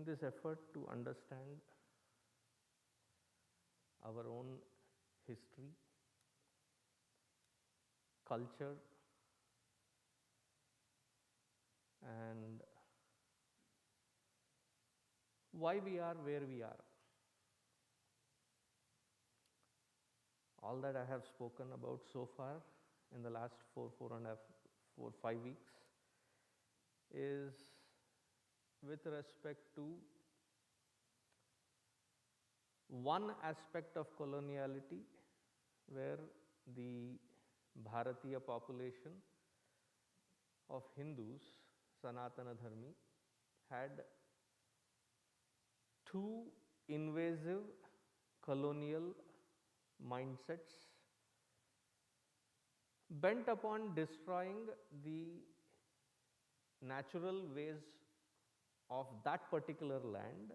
in this effort to understand our own history, culture, and why we are where we are. All that I have spoken about so far in the last 5 weeks is with respect to one aspect of coloniality where the Bharatiya population of Hindus, Sanatana Dharmi, had two invasive colonial mindsets bent upon destroying the natural ways of that particular land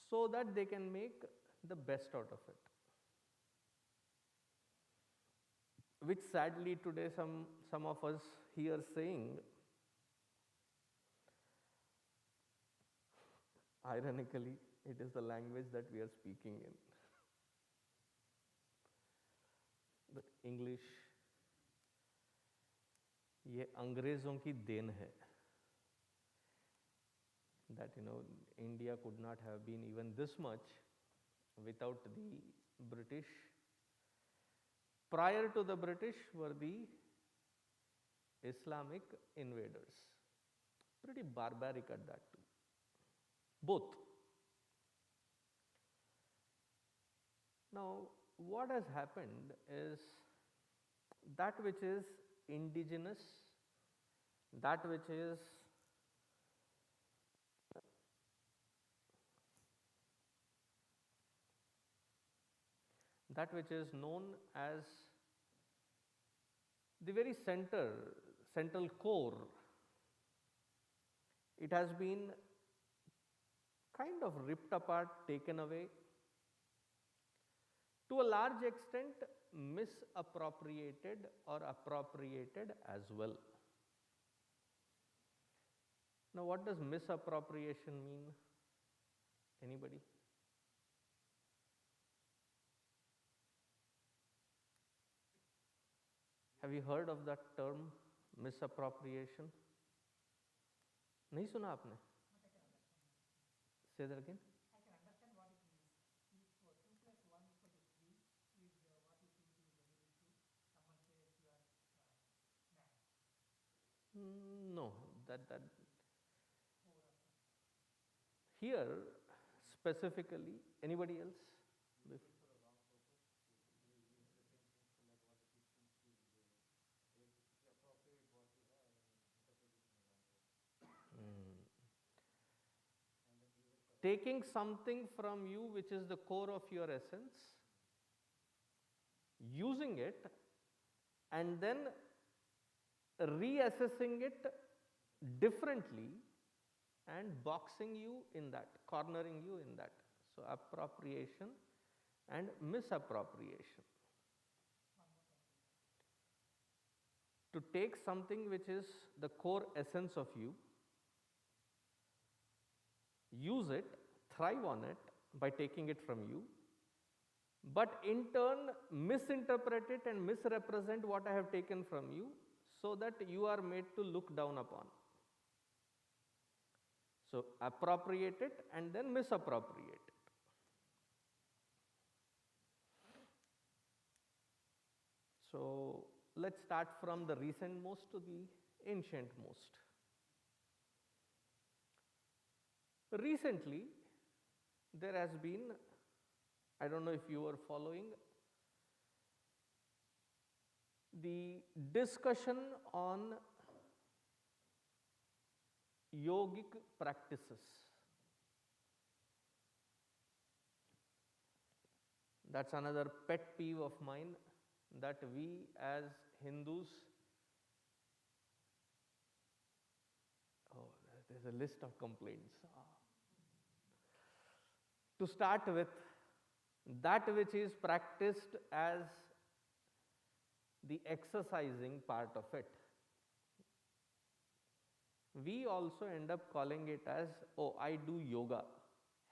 so that they can make the best out of it. Which sadly today some of us hear saying, ironically, it is the language that we are speaking in. The English, ये अंग्रेजों की then है. That India could not have been even this much without the British. Prior to the British were the Islamic invaders. Pretty barbaric at that too. Both. Now, what has happened is that which is indigenous, that which is known as the very central core, it has been kind of ripped apart, taken away, to a large extent misappropriated or appropriated as well. Now, what does misappropriation mean? Anybody? Have you heard of that term, misappropriation? नहीं सुना आपने? Say that again. I can understand what it means. If 2 plus 1 equal to 3 is what you think is related to someone says you are mad. No, that here specifically, anybody else? Taking something from you which is the core of your essence, using it and then reassessing it differently and boxing you in that, cornering you in that. So, appropriation and misappropriation. To take something which is the core essence of you, use it, thrive on it by taking it from you, but in turn misinterpret it and misrepresent what I have taken from you so that you are made to look down upon. So, appropriate it and then misappropriate it. So, let us start from the recent most to the ancient most. Recently, there has been, I don't know if you are following, the discussion on yogic practices. That's another pet peeve of mine, that we as Hindus, there's a list of complaints. To start with, that which is practiced as the exercising part of it, we also end up calling it as, oh, I do yoga.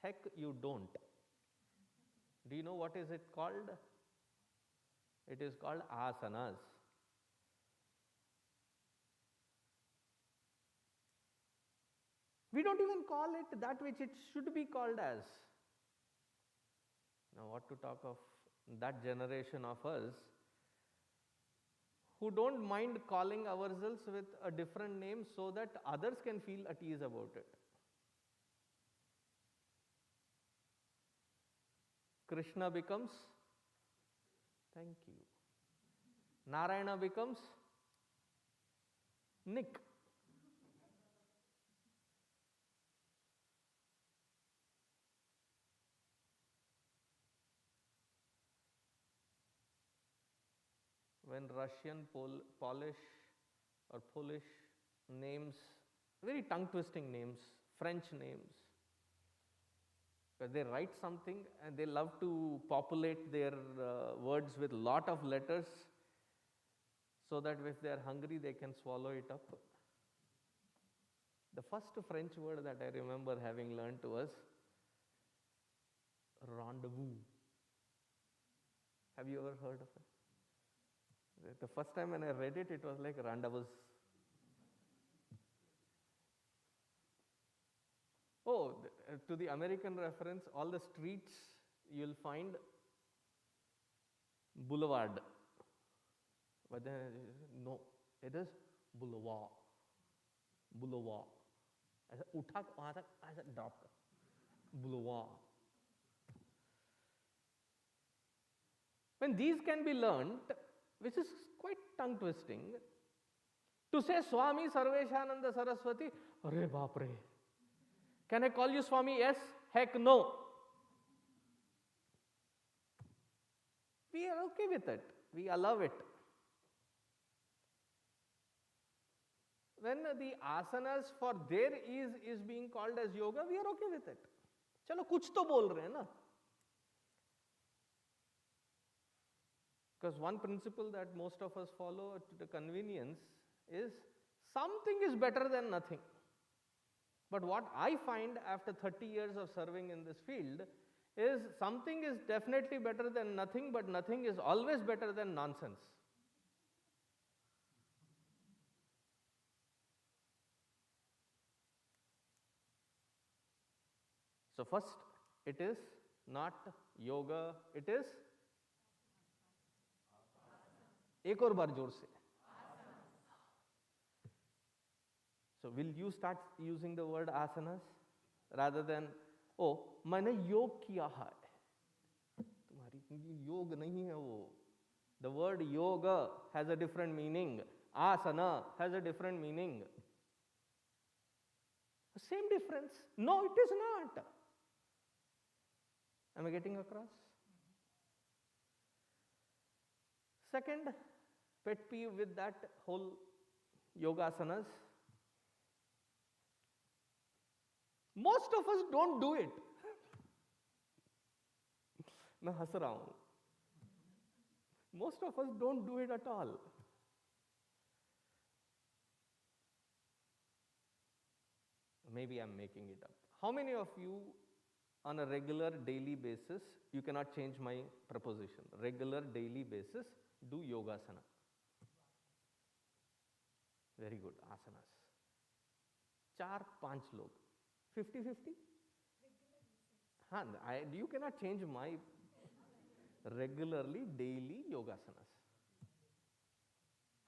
Heck, you don't. Do you know what is it called? It is called asanas. We don't even call it that which it should be called as. Now, what to talk of that generation of us who don't mind calling ourselves with a different name so that others can feel at ease about it. Krishna becomes, thank you. Narayana becomes Nick. When Russian, Polish or Polish names, very tongue-twisting names, French names, because they write something and they love to populate their words with lot of letters so that if they are hungry, they can swallow it up. The first French word that I remember having learned was rendezvous. Have you ever heard of it? The first time when I read it, it was like rendezvous. Oh, to the American reference, all the streets you'll find boulevard. But then, no, it is boulevard. Boulevard. ऐसा उठा वहाँ तक ऐसा drop कर. Boulevard. When these can be learnt, which is quite tongue twisting, to say Swami Sarveshananda Saraswati, Arre baap re. Can I call you Swami? Yes. Heck no. We are okay with it. We allow it. When the asanas for their ease is being called as yoga, we are okay with it. Chalo, kuch to bol rahe na. Because one principle that most of us follow to the convenience is something is better than nothing. But what I find after 30 years of serving in this field is something is definitely better than nothing, but nothing is always better than nonsense. So first, it is not yoga, it is एक और बार जोर से. So will you start using the word asanas rather than, oh, मैंने योग किया है. तुम्हारी योग नहीं है वो. The word yoga has a different meaning. Asana has a different meaning. Same difference? No, it is not. Am I getting across? Second pet peeve with that whole yoga asanas, most of us don't do it. मैं हंस रहा हूं. Most of us don't do it at all. Maybe I'm making it up. How many of you on a regular daily basis, you cannot change my proposition, regular daily basis do yogasana? Very good, asanas. 4-5 log, 50-50? हाँ, you cannot change my regularly daily yogasanas.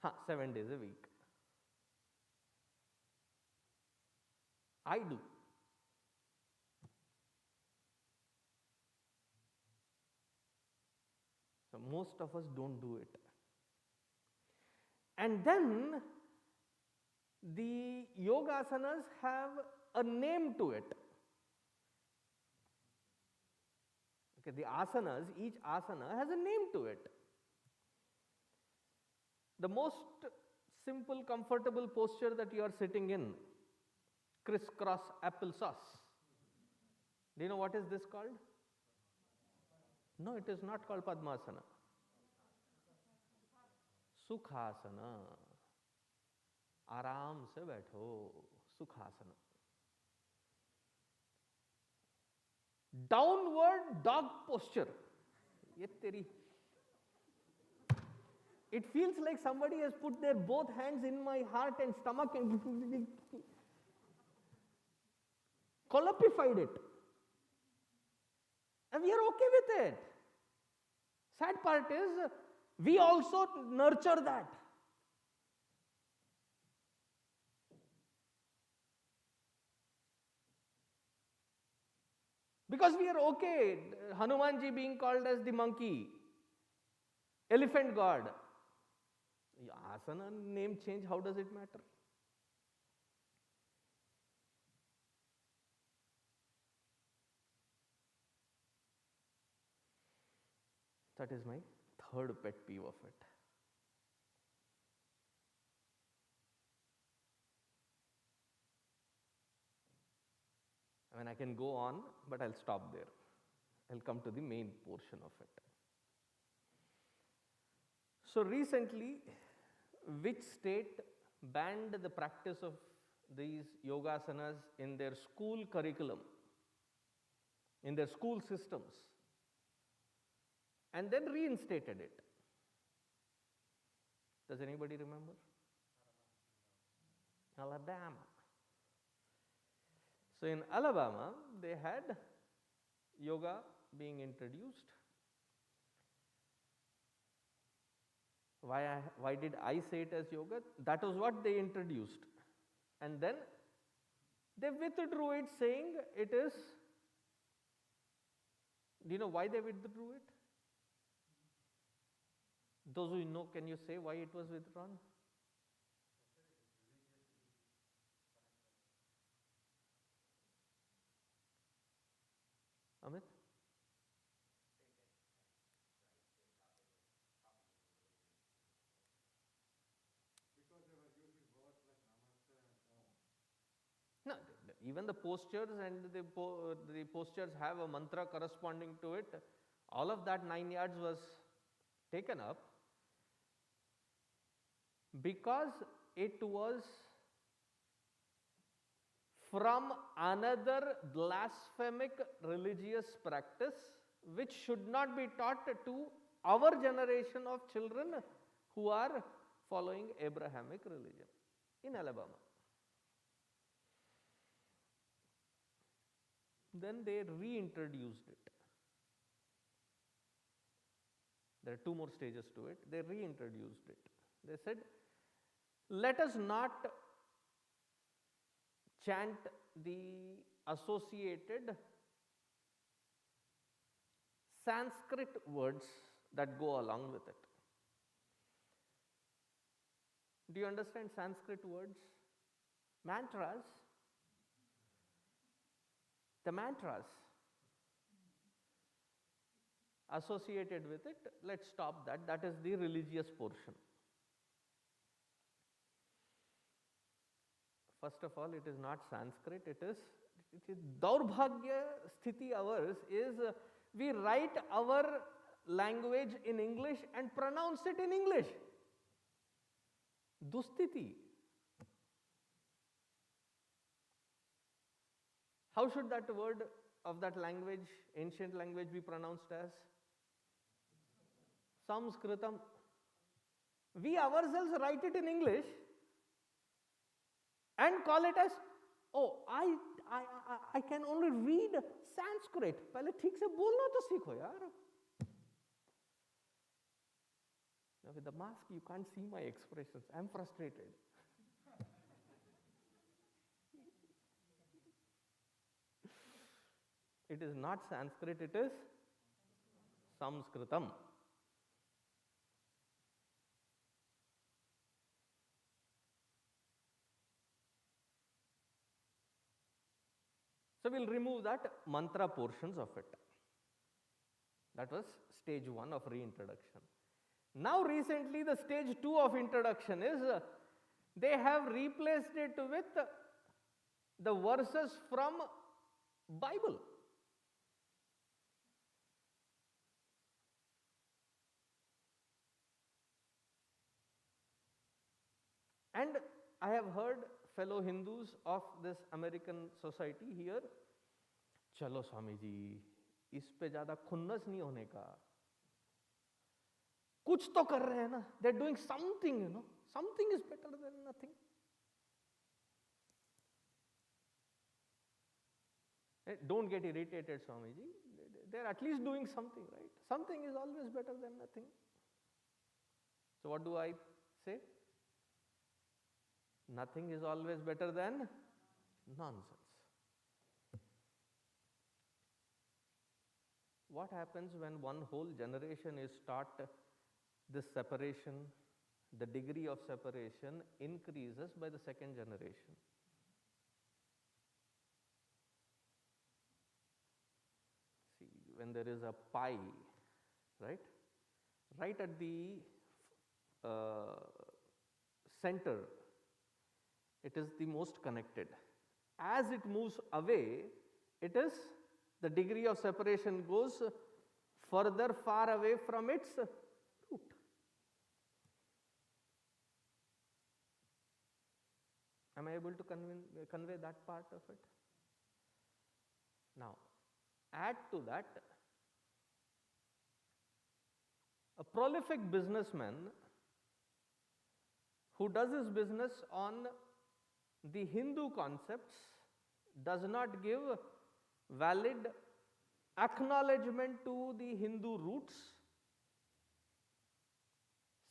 हाँ, 7 days a week. I do. So most of us don't do it. And then the yoga asanas have a name to it. Okay, the asanas, each asana has a name to it. The most simple, comfortable posture that you are sitting in, crisscross applesauce. Do you know what is this called? No, it is not called Padmasana. Sukhasana. आराम से बैठो, Sukhasana. Downward dog posture. Ye teri. It feels like somebody has put their both hands in my heart and stomach and colloquified it. And we are okay with it. Sad part is, we also nurture that. Because we are okay, Hanumanji being called as the monkey, elephant god. Asana name change, how does it matter? That is my third pet peeve of it. I mean, I can go on, but I'll stop there. I'll come to the main portion of it. So recently, which state banned the practice of these yogasanas in their school curriculum, in their school systems, and then reinstated it? Does anybody remember? Alabama. So in Alabama, they had yoga being introduced. Why did I say it as yoga? That was what they introduced. And then they withdrew it, saying it is. Do you know why they withdrew it? Those who know, can you say why it was withdrawn? Amit? No, even the postures and the postures have a mantra corresponding to it. All of that 9 yards was taken up because it was from another blasphemic religious practice which should not be taught to our generation of children who are following Abrahamic religion in Alabama. Then they reintroduced it. There are two more stages to it. They reintroduced it. They said, let us not chant the associated Sanskrit words that go along with it. Do you understand Sanskrit words? Mantras. The mantras associated with it, let's stop that. That is the religious portion. First of all, it is not Sanskrit, it is Daurbhagya sthiti ours is we write our language in English and pronounce it in English. Dusthiti. How should that word of that language, ancient language, be pronounced as? Samskritam. We ourselves write it in English and call it as, oh, I can only read Sanskrit. पहले ठीक से बोलना तो सीखो यार. Now with the mask, you can't see my expressions. I'm frustrated. It is not Sanskrit, it is Samskritam. So we'll remove that mantra portions of it. That was stage 1 of reintroduction. Now recently the stage 2 of introduction is they have replaced it with the verses from Bible. And I have heard fellow Hindus of this American society here, चलो स्वामी जी इस पे ज्यादा खुन्नस नहीं होने का, कुछ तो कर रहे हैं ना, they are doing something, you know, something is better than nothing. Don't get irritated, Swami ji, they are at least doing something, right? Something is always better than nothing. So what do I say? Nothing is always better than nonsense. What happens when one whole generation is taught this separation? The degree of separation increases by the second generation. See, when there is a pie, right? Right at the center, it is the most connected. As it moves away, the degree of separation goes further, far away from its root. Am I able to convey that part of it? Now, add to that, a prolific businessman who does his business on the Hindu concepts does not give valid acknowledgement to the Hindu roots.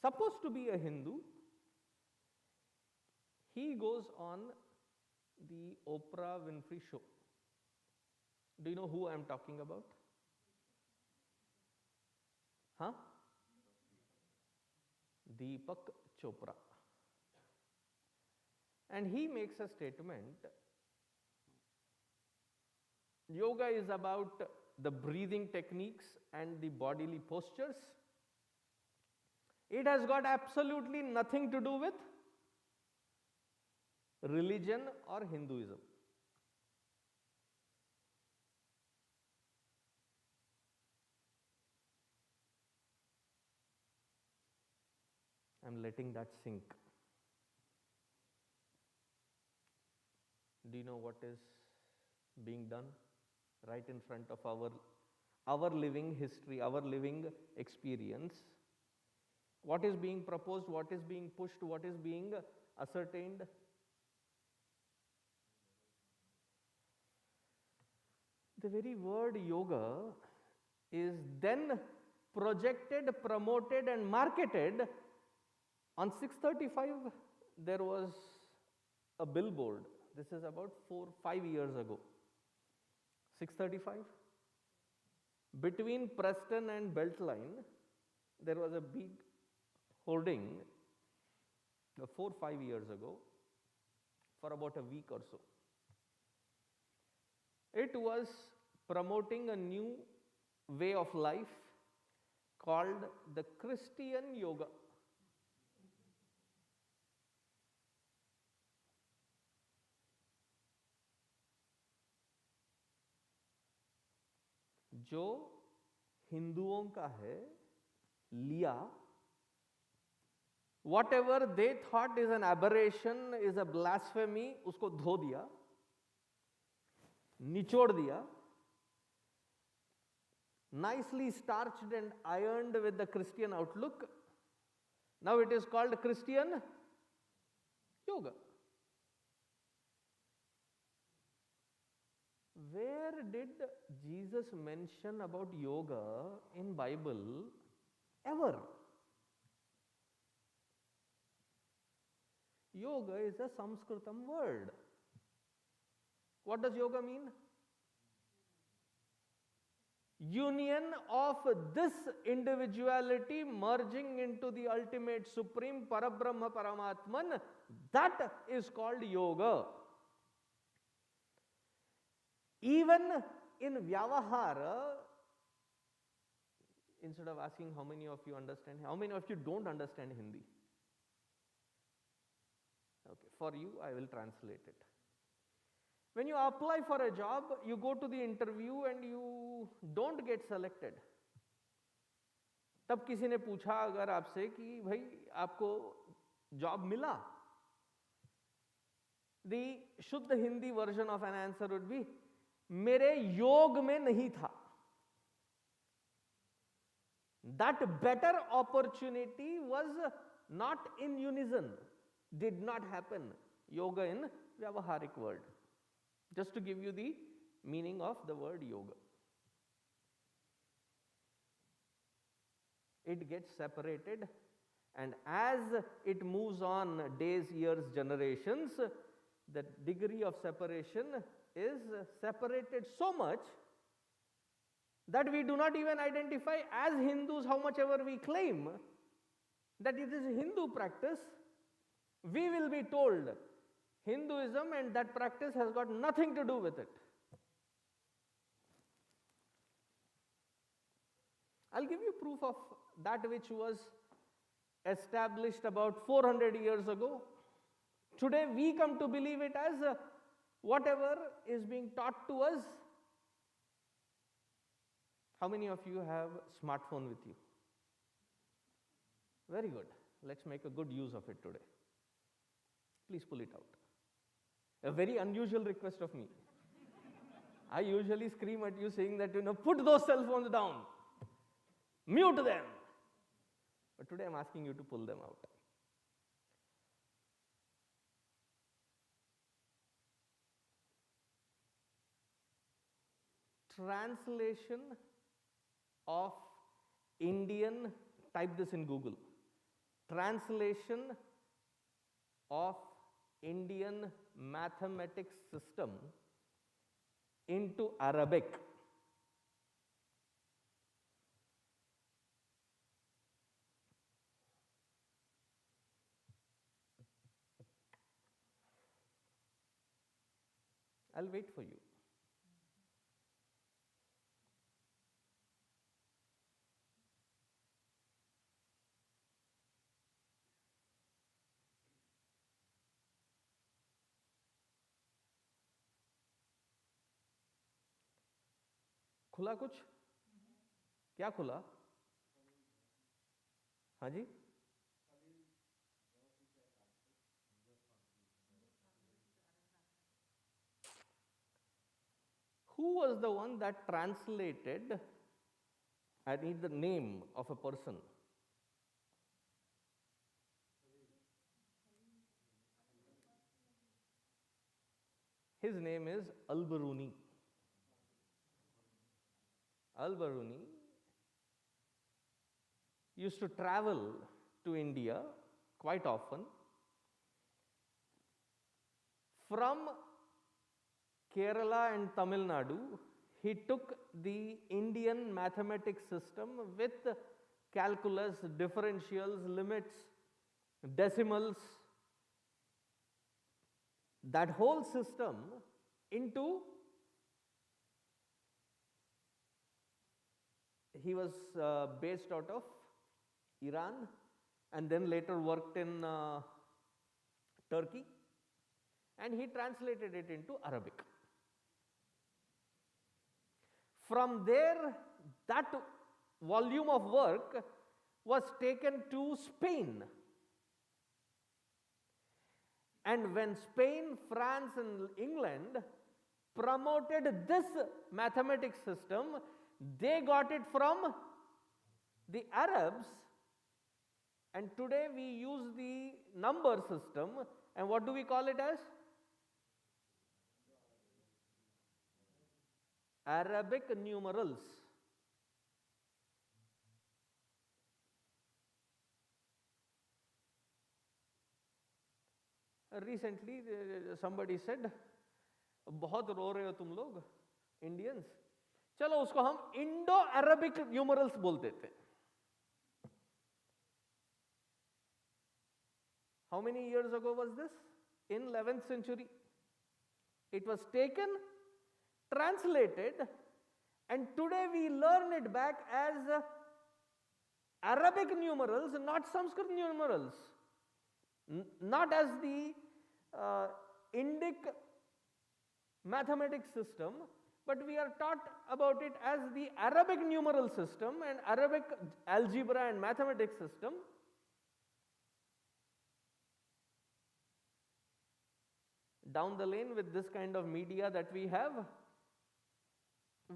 Supposed to be a Hindu, he goes on the Oprah Winfrey show. Do you know who I am talking about? Huh? Deepak Chopra. And he makes a statement, yoga is about the breathing techniques and the bodily postures. It has got absolutely nothing to do with religion or Hinduism. I am letting that sink. Do you know what is being done right in front of our living history, our living experience? What is being proposed, what is being pushed, what is being ascertained? The very word yoga is then projected, promoted and marketed. On 635 there was a billboard. This is about 4-5 years ago. 635. Between Preston and Beltline, there was a big hoarding 4-5 years ago for about a week or so. It was promoting a new way of life called the Christian yoga. जो हिंदुओं का है, लिया, whatever they thought is an aberration, is a blasphemy, उसको धो दिया, निचोड़ दिया, nicely starched and ironed with the Christian outlook. Now it is called Christian yoga. Where did Jesus mention about yoga in Bible ever? Yoga is a Sanskritam word. What does yoga mean? Union of this individuality merging into the ultimate supreme Parabrahma Paramatman, that is called yoga. Even in Vyavahara, instead of asking how many of you understand, how many of you don't understand Hindi? Okay, for you I will translate it. When you apply for a job, you go to the interview and you don't get selected. तब किसी ने पूछा अगर आपसे कि भाई आपको job मिला, The Shuddha Hindi version of an answer would be, मेरे योग में नहीं था. That better opportunity was not in unison, did not happen. Yoga in Vyavaharik word. Just to give you the meaning of the word yoga. It gets separated, and as it moves on days, years, generations, the degree of separation is separated so much that we do not even identify as Hindus, how much ever we claim that it is a Hindu practice. We will be told Hinduism and that practice has got nothing to do with it. I'll give you proof of that which was established about 400 years ago. Today we come to believe it as whatever is being taught to us. How many of you have smartphone with you? Very good. Let's make a good use of it today. Please pull it out. A very unusual request of me. I usually scream at you saying that, put those cell phones down. Mute them. But today I'm asking you to pull them out. Translation of Indian, type this in Google. Translation of Indian mathematics system into Arabic. I'll wait for you. खुला कुछ? क्या खुला? हाँ जी? Who was the one that translated? I need the name of a person. His name is Al-Biruni. Al-Biruni used to travel to India quite often. From Kerala and Tamil Nadu, he took the Indian mathematics system with calculus, differentials, limits, decimals, that whole system into, he was based out of Iran and then later worked in Turkey, and he translated it into Arabic. From there, that volume of work was taken to Spain. And when Spain, France and England promoted this mathematics system, they got it from the Arabs, and today we use the number system, and what do we call it as? Arabic numerals. Recently somebody said, बहुत रो रहे हो तुम लोग Indians, चलो उसको हम Indo Arabic numerals बोल देते. How many years ago was this? In 11th century. It was taken, translated, and today we learn it back as Arabic numerals, not Sanskrit numerals, not as the Indic mathematics system, but we are taught about it as the Arabic numeral system and Arabic algebra and mathematics system. down the lane with this kind of media that we have,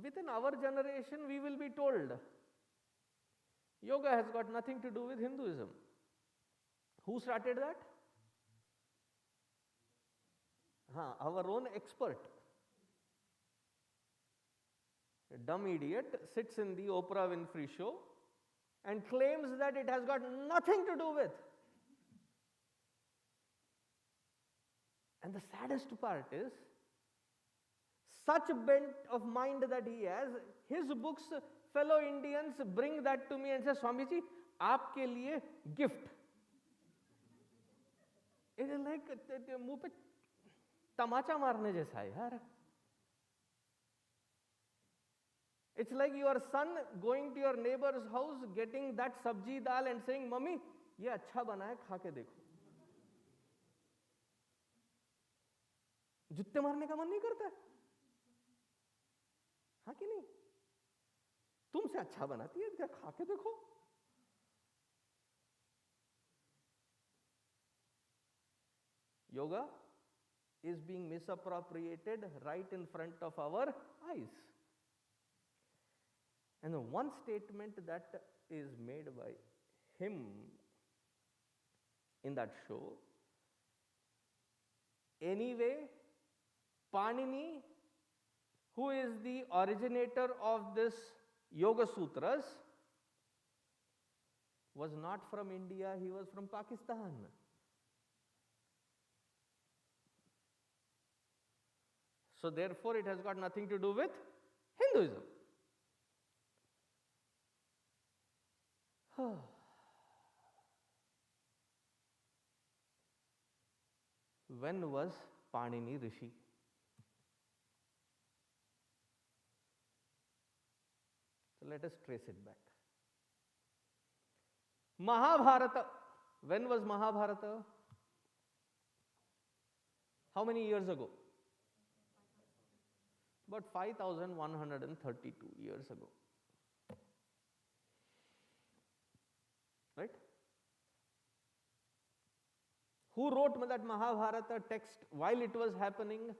within our generation we will be told yoga has got nothing to do with Hinduism. Who started that? Our own expert. A dumb idiot sits in the Oprah Winfrey show and claims that it has got nothing to do with. And the saddest part is, such bent of mind that he has, his books, fellow Indians bring that to me and say, Swamiji, aapke liye gift. It is like मुंह पे तमाचा मारने जैसा है यार. It's like your son going to your neighbor's house, getting that sabji dal and saying, Mummy, ये अच्छा बना है, खा के देखो. जुत्ते मारने का मन नहीं करता है? हाँ कि नहीं? तुमसे अच्छा बनाती है, क्या खा के देखो. Yoga is being misappropriated right in front of our eyes. And the one statement that is made by him in that show, anyway, Panini, who is the originator of this Yoga Sutras, was not from India, he was from Pakistan. So therefore it has got nothing to do with Hinduism. When was Panini Rishi? So let us trace it back. Mahabharata. When was Mahabharata? How many years ago? About 5,132 years ago. Right? Who wrote that Mahabharata text while it was happening?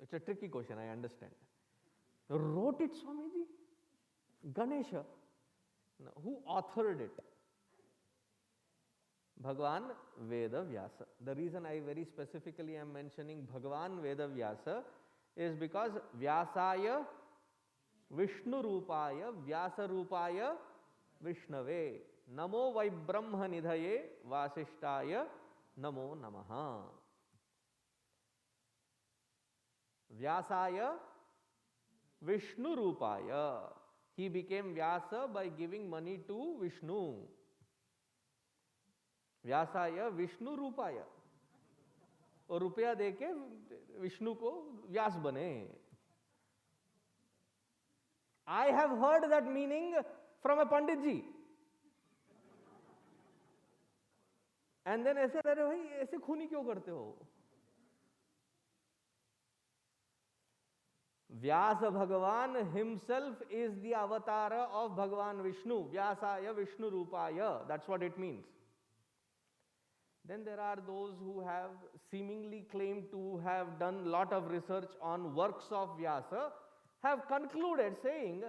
It's a tricky question, I understand. Wrote it Swamiji? Ganesha. No, who authored it? Bhagwan Veda Vyasa. The reason I very specifically am mentioning Bhagwan Veda Vyasa is because Vyasaya Vishnu Rupaya Vyasa Rupaya Vishnave Namo Vai Brahma Nidhaye Vasishtaya Namo Namaha. Vyasaya Vishnu Rupaya. He became Vyasa by giving money to Vishnu. व्यासाय Vishnu रूपाय, और रुपया देके विष्णु को व्यास बने. I have heard that meaning from a Pandit ji. And then ऐसे अरे भाई ऐसे खूनी क्यों करते हो? Vyasa Bhagavan himself is the avatar of Bhagavan Vishnu. Vyasaya Vishnu Rupaya. That's what it means. Then there are those who have seemingly claimed to have done lot of research on works of Vyasa, have concluded saying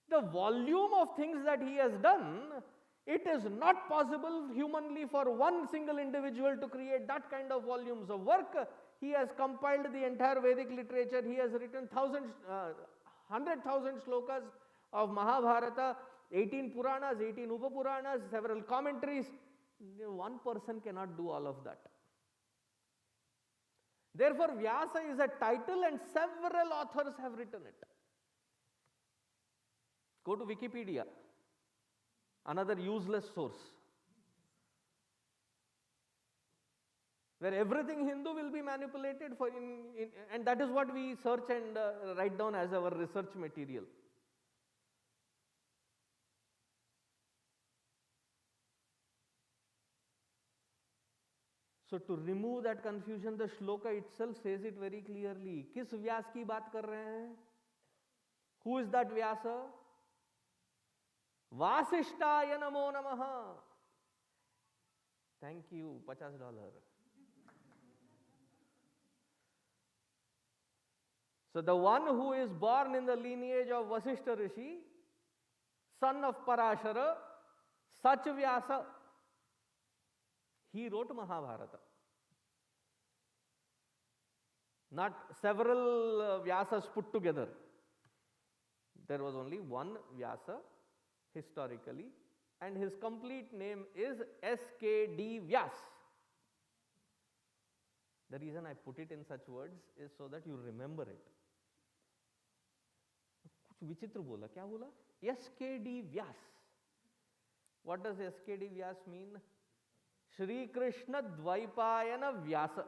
the volume of things that he has done, it is not possible humanly for one single individual to create that kind of volumes of work. He has compiled the entire Vedic literature, he has written 100,000 shlokas of Mahabharata, 18 Puranas, 18 Upapuranas, several commentaries. One person cannot do all of that. Therefore, Vyasa is a title and several authors have written it. Go to Wikipedia, another useless source, where everything Hindu will be manipulated for and that is what we search and write down as our research material. So to remove that confusion, the shloka itself says it very clearly. किस व्यास की बात कर रहे हैं? Who is that Vyasa? Vasishtaya namo namaha. Thank you, $50. So the one who is born in the lineage of Vasishtha Rishi, son of Parashara, such Vyasa, he wrote Mahabharata. Not several Vyasas put together. There was only one Vyasa historically, and his complete name is S.K.D. Vyas. The reason I put it in such words is so that you remember it. कुछ विचित्र बोला, क्या बोला? S.K.D. Vyas. What does S.K.D. Vyas mean? Shri Krishna Dvaipayana Vyasa.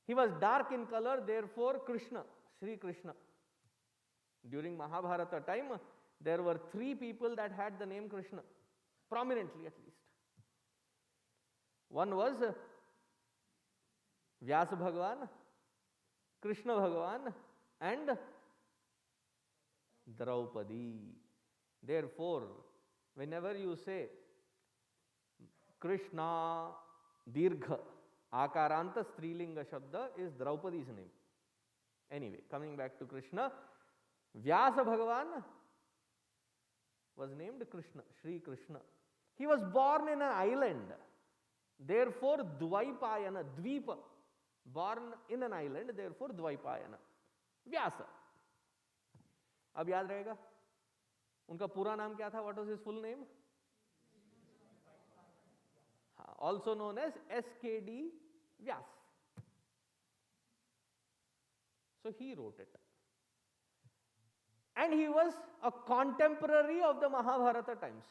He was dark in color, therefore Krishna, Shri Krishna. During Mahabharata time, there were 3 people that had the name Krishna, prominently at least. One was Vyasa Bhagavan, Krishna Bhagavan, and Draupadi. Therefore, whenever you say Krishna Dirgha, Akaranta Strilinga Shabda is Draupadi's name. Anyway, coming back to Krishna, Vyasa Bhagavan was named Krishna, Shri Krishna. He was born in an island. Therefore, Dvaipayana, Dvipa, born in an island, therefore Dvaipayana. Vyasa. अब याद रहेगा उनका पूरा नाम क्या था? What was his full name? Also known as S.K.D. Vyas. So he wrote it. And he was a contemporary of the Mahabharata times.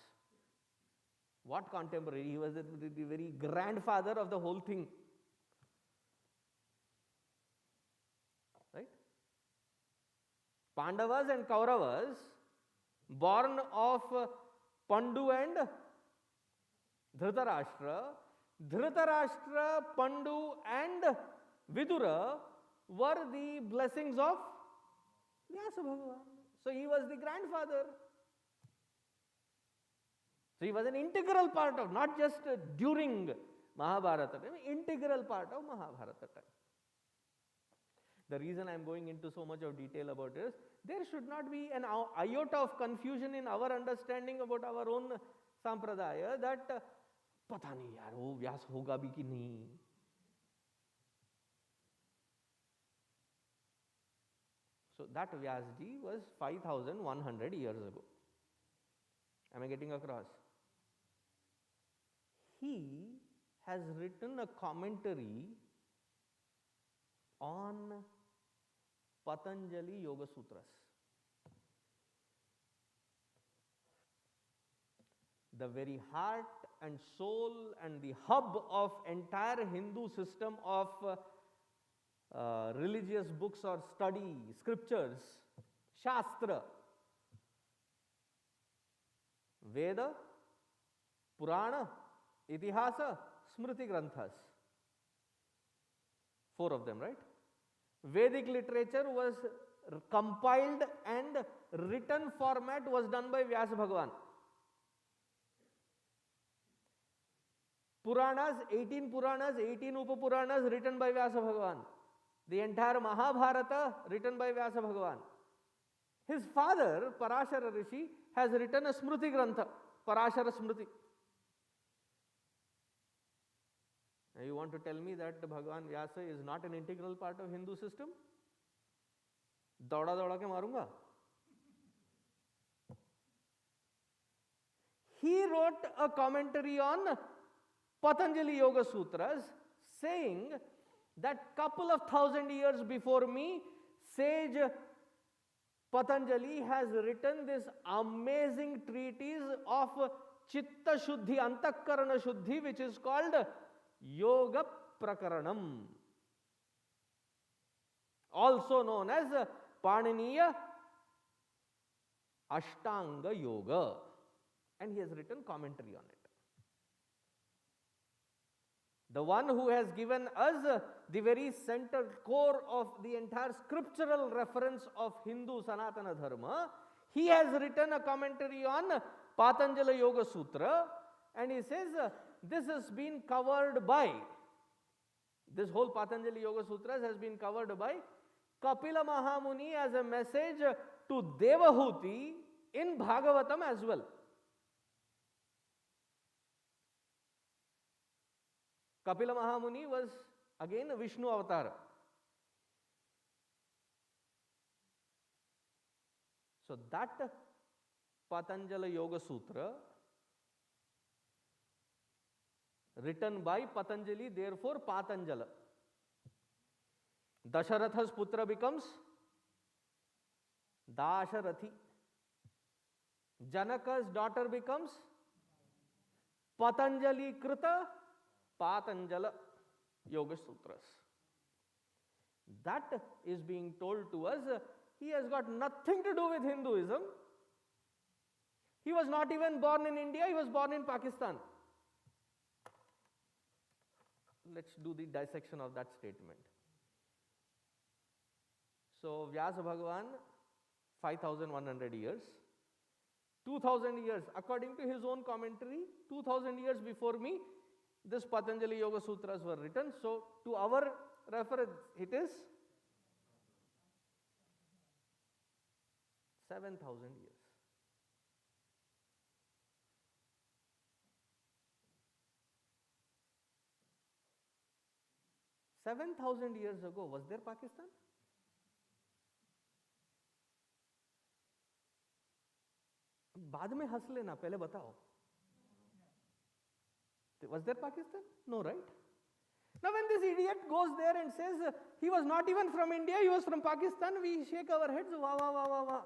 What contemporary? He was the very grandfather of the whole thing. Right? Pandavas and Kauravas, born of Pandu and Dhritarashtra. Dhritarashtra, Pandu and Vidura were the blessings of Vyasa Bhagavan. So he was the grandfather. So he was an integral part of, not just during Mahabharata time, integral part of Mahabharata time. The reason I am going into so much of detail about this, there should not be an iota of confusion in our understanding about our own Sampradaya that पता नहीं यार वो व्यास होगा भी कि नहीं. So that Vyasji was 5,100 years ago. Am I getting across? He has written a commentary on Patanjali Yoga Sutras. The very heart and soul and the hub of entire Hindu system of religious books or study, scriptures, Shastra, Veda, Purana, Itihasa, Smriti Granthas. 4 of them, right? Vedic literature was compiled and written format was done by Vyasa Bhagavan. Puranas, 18 Puranas, 18 Upapuranas written by Vyasa Bhagavan. The entire Mahabharata written by Vyasa Bhagavan. His father, Parashara Rishi, has written a Smriti Grantha, Parashara Smriti. Now you want to tell me that Bhagavan Vyasa is not an integral part of Hindu system? Dauda dauda ke marunga. He wrote a commentary on Patanjali Yoga Sutras saying that couple of 1,000 years before me, sage Patanjali has written this amazing treatise of Chitta Shuddhi, Antakarana Shuddhi, which is called Yoga Prakaranam, also known as Paniniya Ashtanga Yoga, and he has written commentary on it. The one who has given us the very center core of the entire scriptural reference of Hindu Sanatana Dharma, He has written a commentary on Patanjali Yoga Sutra, and he says this has been covered by, this whole Patanjali Yoga Sutras has been covered by Kapila Mahamuni as a message to Devahuti in Bhagavatam as well. Kapila Mahamuni was again a Vishnu avatar. So that Patanjali Yoga Sutra, written by Patanjali, therefore Patanjala. Dasharatha's putra becomes Dasharathi. Janaka's daughter becomes Patanjali Krita Patanjala Yoga Sutras. That is being told to us. He has got nothing to do with Hinduism. He was not even born in India, he was born in Pakistan. Let's do the dissection of that statement. So, Vyasa Bhagavan, 5100 years. 2000 years, according to his own commentary, 2000 years before me, this Patanjali Yoga Sutras were written. So, to our reference, it is 7000 years. $7,000 ago, was there Pakistan? बाद में हंस लेना, पहले बताओ. Was there Pakistan? No, right? Now when this idiot goes there and says he was not even from India, he was from Pakistan, we shake our heads, wah, wah, wah, wah, wah.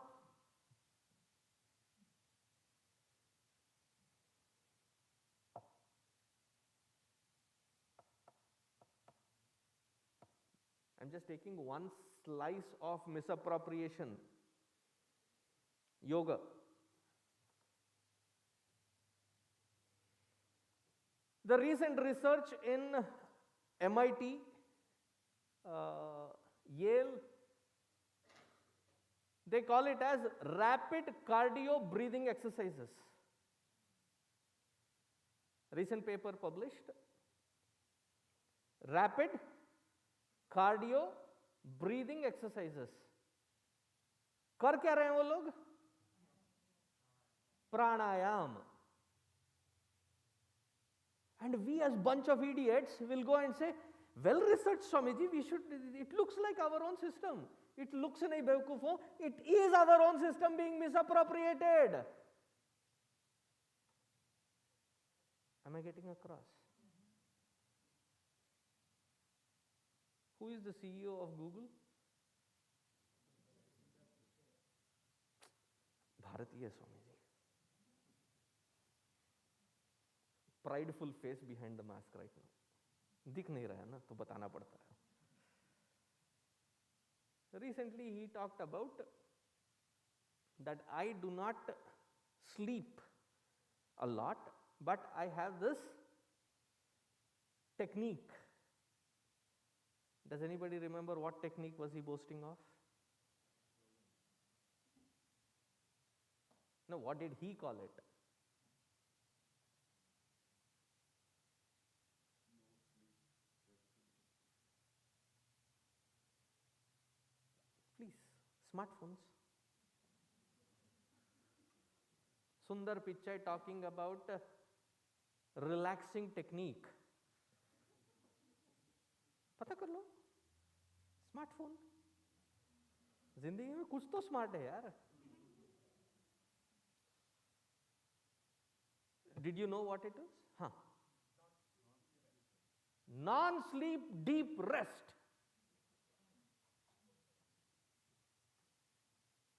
I'm just taking one slice of misappropriation. Yoga. The recent research in MIT, Yale, they call it as rapid cardio breathing exercises. Recent paper published. Rapid cardio breathing exercises. कर क्या रहे हैं वो लोग? प्राणायाम. And we as bunch of idiots will go and say, well researched Swamiji, we should, it looks like our own system. It looks nahi bevkufo, it is our own system being misappropriated. Am I getting across? Who is the CEO of Google? Bharath hi hai Swamiji. Prideful face behind the mask right now. दिख नहीं रहा है ना, तो बताना पड़ता है. Recently he talked about that I do not sleep a lot, but I have this technique. Does anybody remember what technique was he boasting of? No, what did he call it? Please, smartphones. Sundar Pichai talking about relaxing technique. पता कर लो, smartphone. जिंदगी में कुछ तो smart है यार. Did you know what it is? हाँ. Non-sleep deep rest.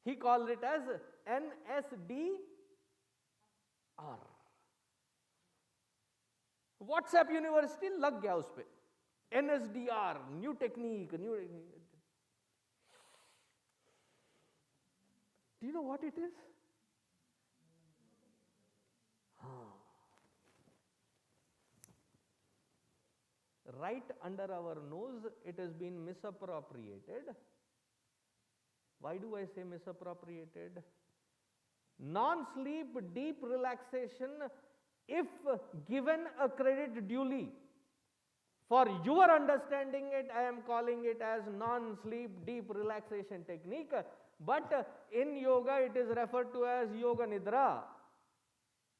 He called it as NSDR. WhatsApp University लग गया उस पे. NSDR, new technique, new. Do you know what it is? Right under our nose, it has been misappropriated. Why do I say misappropriated? Non-sleep deep relaxation, if given a credit duly, for your understanding it, I am calling it as non-sleep deep relaxation technique, but in yoga it is referred to as yoga nidra.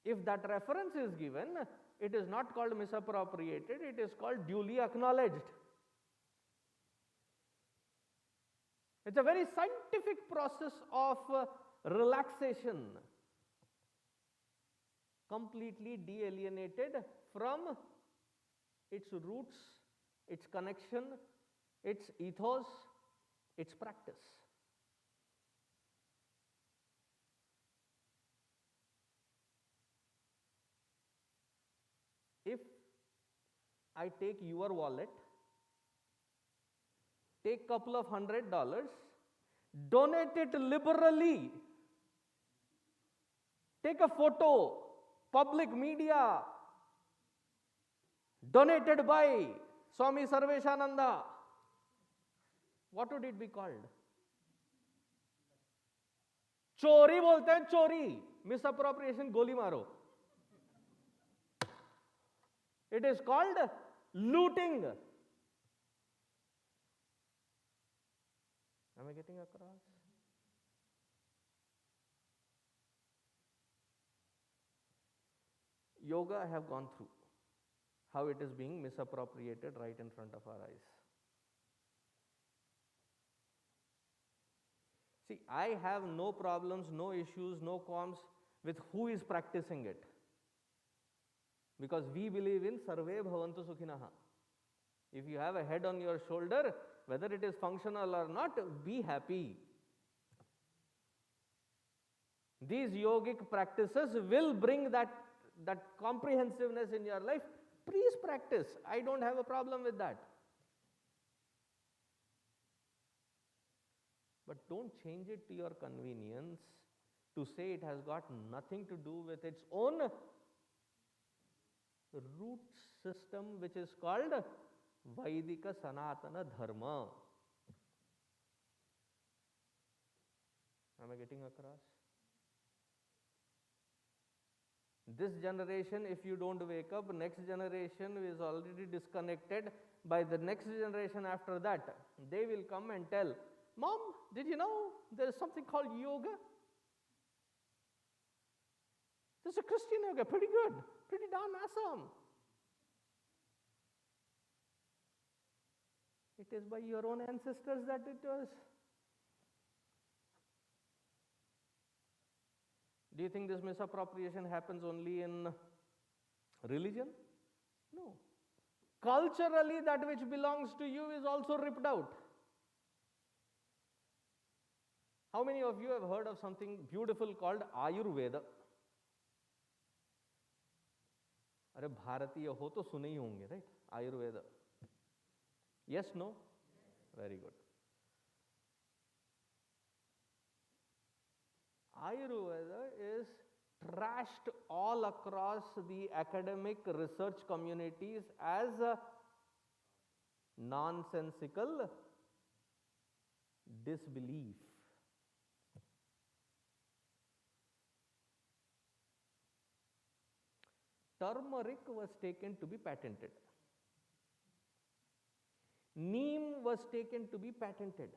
If that reference is given, it is not called misappropriated, it is called duly acknowledged. It's a very scientific process of relaxation, completely de-alienated from its roots, its connection, its ethos, its practice. If I take your wallet, take couple of $100, donate it liberally, take a photo, public media, donated by Swami Sarveshananda, what would it be called? चोरी बोलते हैं, चोरी, misappropriation, गोली मारो. It is called looting. Am I getting across? Yoga I have gone through how it is being misappropriated right in front of our eyes. See, I have no problems, no issues, no qualms with who is practicing it, because we believe in Sarve Bhavantu Sukhinaha. If you have a head on your shoulder, whether it is functional or not, be happy. These yogic practices will bring that comprehensiveness in your life. Please practice. I don't have a problem with that. But don't change it to your convenience to say it has got nothing to do with its own root system, which is called Vaidika Sanatana Dharma. Am I getting across? This generation, if you don't wake up, next generation is already disconnected. By the next generation after that, they will come and tell, Mom, did you know there is something called yoga? There's a Christian yoga, pretty good, pretty darn awesome. It is by your own ancestors that it was. Do you think this misappropriation happens only in religion? No. Culturally, that which belongs to you is also ripped out. How many of you have heard of something beautiful called Ayurveda? अरे भारतीय हो तो सुने ही होंगे, right? Ayurveda. Yes, no? Very good. Ayurveda is trashed all across the academic research communities as a nonsensical disbelief. Turmeric was taken to be patented. Neem was taken to be patented.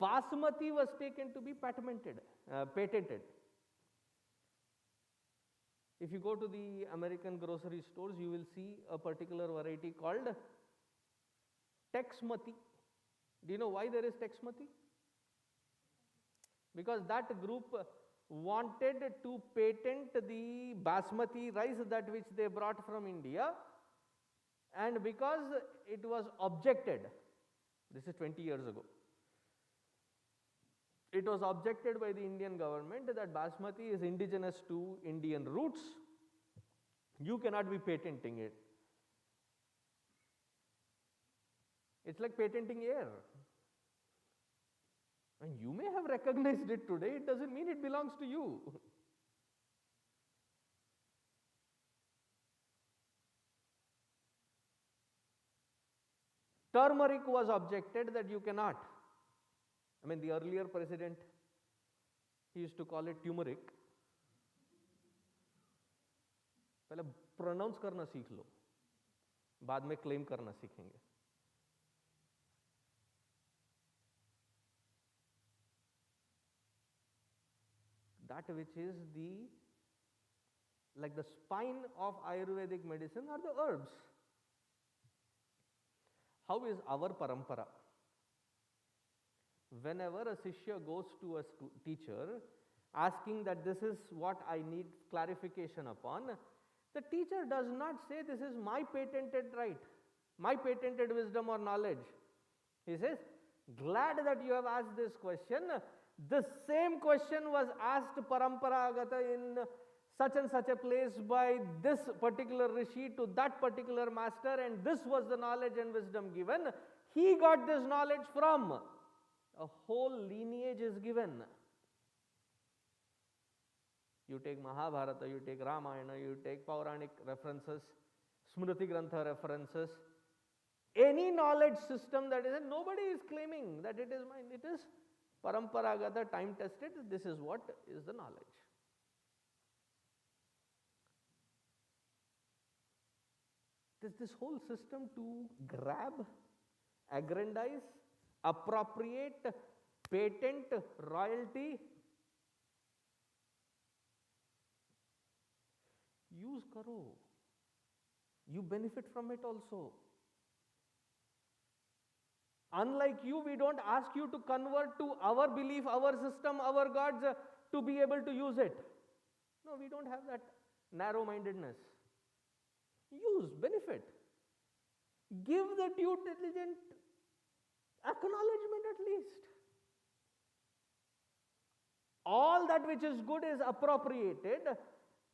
Basmati was taken to be patented. If you go to the American grocery stores, you will see a particular variety called Texmati. Do you know why there is Texmati? Because that group wanted to patent the Basmati rice, that which they brought from India, and because it was objected, this is 20 years ago, it was objected by the Indian government that Basmati is indigenous to Indian roots, you cannot be patenting it. It's like patenting air. And you may have recognized it today, it doesn't mean it belongs to you. Turmeric was objected that you cannot. I mean, the earlier president, He used to call it turmeric. पहले pronounce करना सीख लो, बाद में claim करना सीखेंगे. That which is like the spine of Ayurvedic medicine are the herbs. How is our parampara? Whenever a Shishya goes to a teacher asking that this is what I need clarification upon, the teacher does not say this is my patented right, my patented wisdom or knowledge. He says, glad that you have asked this question. The same question was asked paramparagata in such and such a place by this particular rishi to that particular master, and this was the knowledge and wisdom given. He got this knowledge from. A whole lineage is given. You take Mahabharata, you take Ramayana, you take Pauranic references, Smriti Grantha references, any knowledge system that is, nobody is claiming that it is mine. It is paramparagata, time tested. This is what is the knowledge. This whole system to grab, aggrandize, appropriate, patent, royalty, use karo. You benefit from it also. Unlike you, we don't ask you to convert to our belief, our system, our gods to be able to use it. No, we don't have that narrow-mindedness. Use, benefit. Give the due diligent acknowledgement at least. All that which is good is appropriated,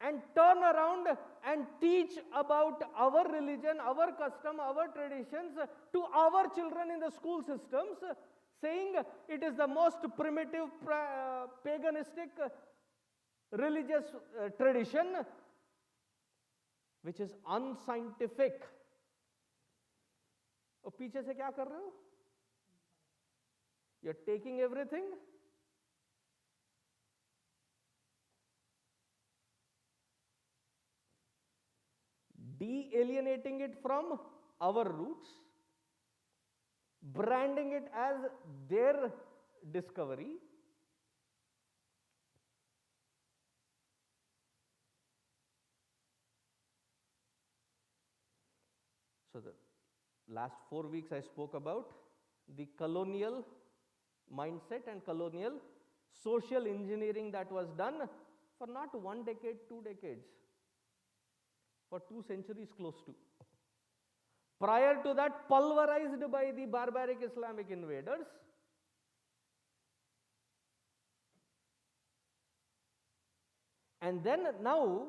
and turn around and teach about our religion, our custom, our traditions to our children in the school systems, saying it is the most primitive paganistic religious tradition which is unscientific. और पीछे से क्या कर रहे हो? You're taking everything, de-alienating it from our roots, branding it as their discovery, so the last 4 weeks I spoke about the colonial mindset and colonial social engineering that was done for not 1 decade, 2 decades, for 2 centuries close to. Prior to that, pulverized by the barbaric Islamic invaders. And then now,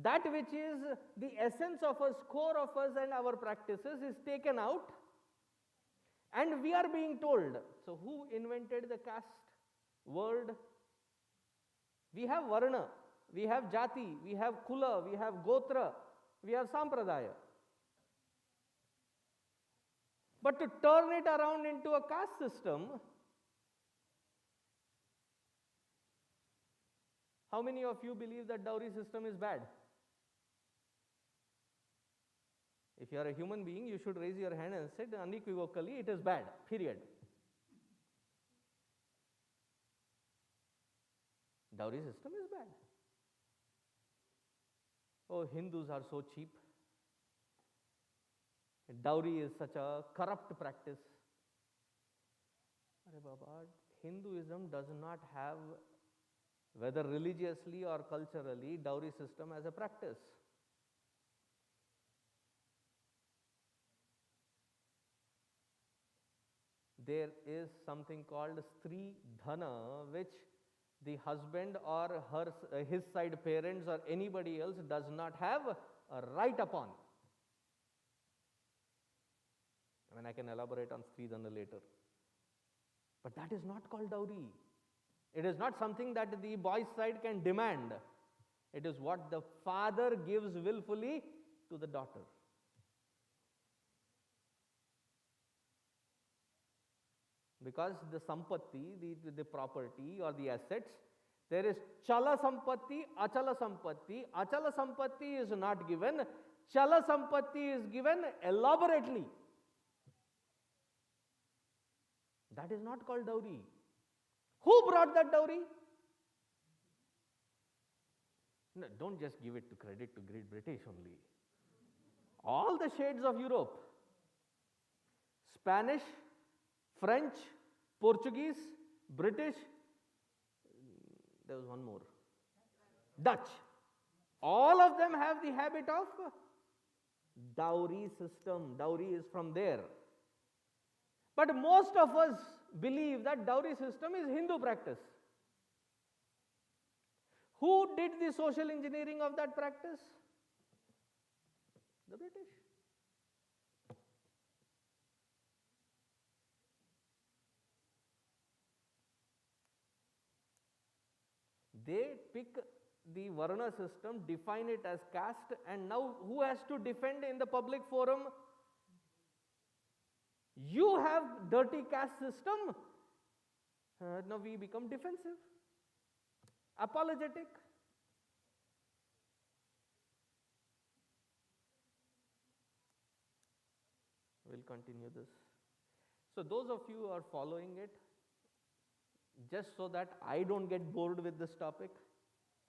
that which is the essence of us, core of us and our practices is taken out, and we are being told. So who invented the caste word? We have varna, we have jati, we have kula, we have gotra, we have sampradaya. But to turn it around into a caste system, how many of you believe that dowry system is bad? If you are a human being, you should raise your hand and say unequivocally it is bad, period. Dowry system is bad. Oh, Hindus are so cheap. Dowry is such a corrupt practice. Arey Baba, Hinduism does not have, whether religiously or culturally, dowry system as a practice. There is something called Stri Dhana, which the husband or his side parents or anybody else does not have a right upon. I mean, I can elaborate on Stri Dhana later. But that is not called dowry. It is not something that the boy's side can demand. It is what the father gives willfully to the daughter. Because the sampatti, the property or the assets There is chala sampatti, achala sampatti. Achala sampatti is not given, chala sampatti is given elaborately. That is not called dowry. Who brought that dowry? No, don't just give it to credit to Great British only. All the shades of Europe, Spanish, French, Portuguese, British, there was one more, Dutch. All of them have the habit of dowry system. Dowry is from there. But most of us believe that dowry system is Hindu practice. Who did the social engineering of that practice? The British. They pick the Varna system, define it as caste, and now who has to defend in the public forum? You have dirty caste system. Now we become defensive, apologetic. We'll continue this. So those of you who are following it, just so that I don't get bored with this topic,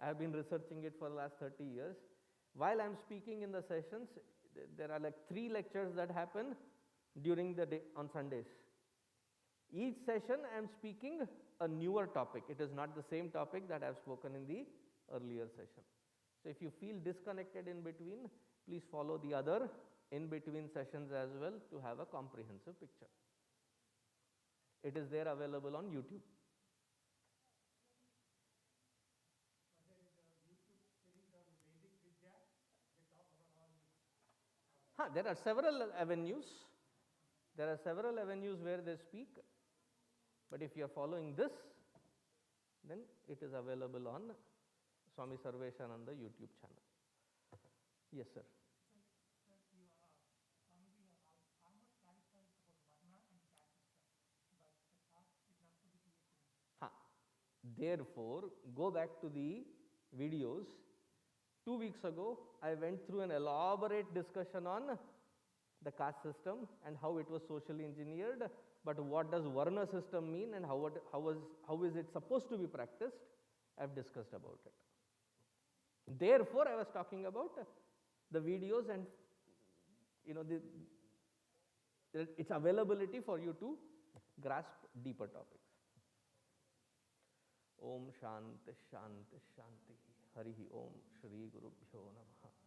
I have been researching it for the last 30 years. While I'm speaking in the sessions, there are like 3 lectures that happen during the day on Sundays. Each session I am speaking a newer topic. It is not the same topic that I have spoken in the earlier session. So if you feel disconnected in between, please follow the other in between sessions as well to have a comprehensive picture. It is there available on YouTube. There are several avenues. There are several avenues where they speak. But if you are following this, then it is available on Swami Sarveshananda YouTube channel. Yes, sir. Therefore, go back to the videos. 2 weeks ago, I went through an elaborate discussion on the caste system and how it was socially engineered. But what does Varna system mean and how is it supposed to be practiced? I have discussed about it. Therefore, I was talking about the videos and its availability for you to grasp deeper topics. Om Shanti Shanti Shanti. Harihi Om Shri Gurubhyo Namaha.